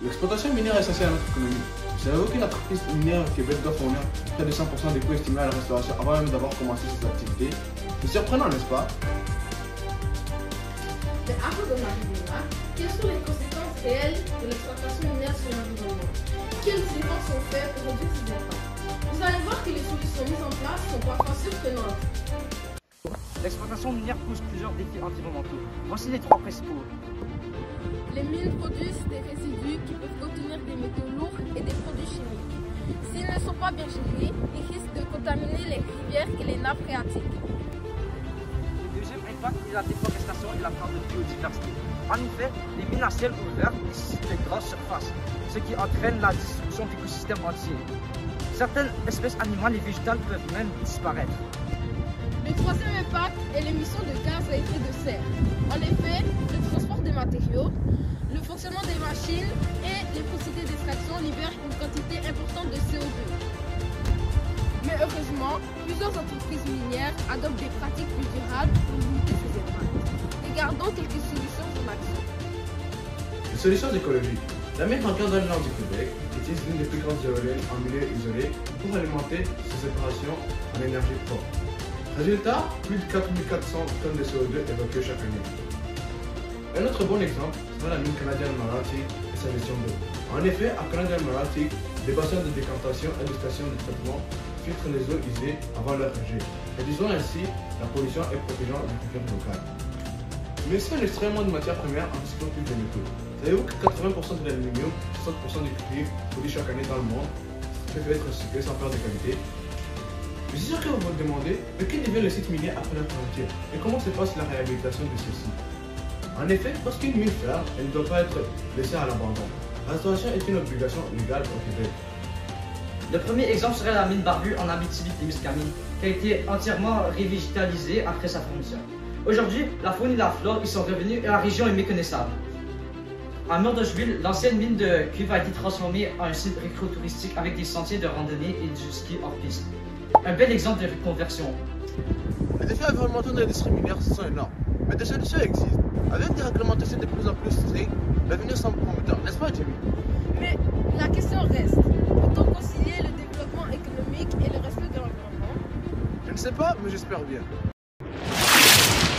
L'exploitation minière est essentielle à notre économie. Savez-vous qu'une entreprise minière au Québec doit fournir près de 100% des coûts estimés à la restauration avant même d'avoir commencé ses activités? C'est surprenant, n'est-ce pas? Mais avant d'en arriver là, quelles sont les conséquences réelles de l'exploitation minière sur l'environnement? Quels efforts sont faits pour réduire ces impacts? Vous allez voir que les solutions mises en place sont parfois surprenantes. L'exploitation minière pose plusieurs défis environnementaux. Voici les trois principaux. Les mines produisent des résidus qui peuvent contenir des métaux lourds et des produits chimiques. S'ils ne sont pas bien gérés, ils risquent de contaminer les rivières et les nappes phréatiques. Le deuxième impact est la déforestation et la perte de biodiversité. En effet, les mines à ciel ouvert nécessitent de grosses surfaces, ce qui entraîne la destruction d'écosystèmes entiers. Certaines espèces animales et végétales peuvent même disparaître. Le troisième impact est l'émission de gaz à effet de serre. En effet, le transport des matériaux, le fonctionnement des machines et les procédés d'extraction libèrent une quantité importante de CO2. Mais heureusement, plusieurs entreprises minières adoptent des pratiques plus durables pour limiter ces impacts. Regardons quelques solutions en action. Les solutions écologiques. La mine Rankin dans le nord du Québec utilise l'une des plus grandes éoliennes en milieu isolé pour alimenter ses opérations en énergie propre. Résultat, plus de 4400 tonnes de CO2 évacuées chaque année. Un autre bon exemple sera la mine Canadian Malartic et sa gestion d'eau. En effet, à Canadian Malartic, des bassins de décantation et des stations de traitement filtrent les eaux usées avant leur rejet, réduisant ainsi la pollution et protégeant l'agriculture locale. Mais aussi un extrêmement de matières premières en recyclant plus de métaux. Savez-vous que 80% de l'aluminium et 60% du cuivre produits chaque année dans le monde peuvent être recyclés sans perdre de qualité? Je suis sûr que vous vous demandez de qui devient le site minier après la fermeture et comment se passe la réhabilitation de ceux-ci. En effet, lorsqu'une mine ferme, elle ne doit pas être laissée à l'abandon. La restauration est une obligation légale au Québec. Le premier exemple serait la mine Barbu en Abitibi-Témiscamingue, qui a été entièrement révégétalisée après sa fermeture. Aujourd'hui, la faune et la flore y sont revenus et la région est méconnaissable. À Murdochville, l'ancienne mine de cuivre a été transformée en un site récréotouristique avec des sentiers de randonnée et du ski hors piste. Un bel exemple de reconversion. Les défis environnementaux de l'industrie minière sont énormes, mais des solutions existent. Avec des réglementations de plus en plus strictes, l'avenir semble prometteur, n'est-ce pas, Jimmy? Mais la question reste, peut-on concilier le développement économique et le respect de l'environnement? Je ne sais pas, mais j'espère bien.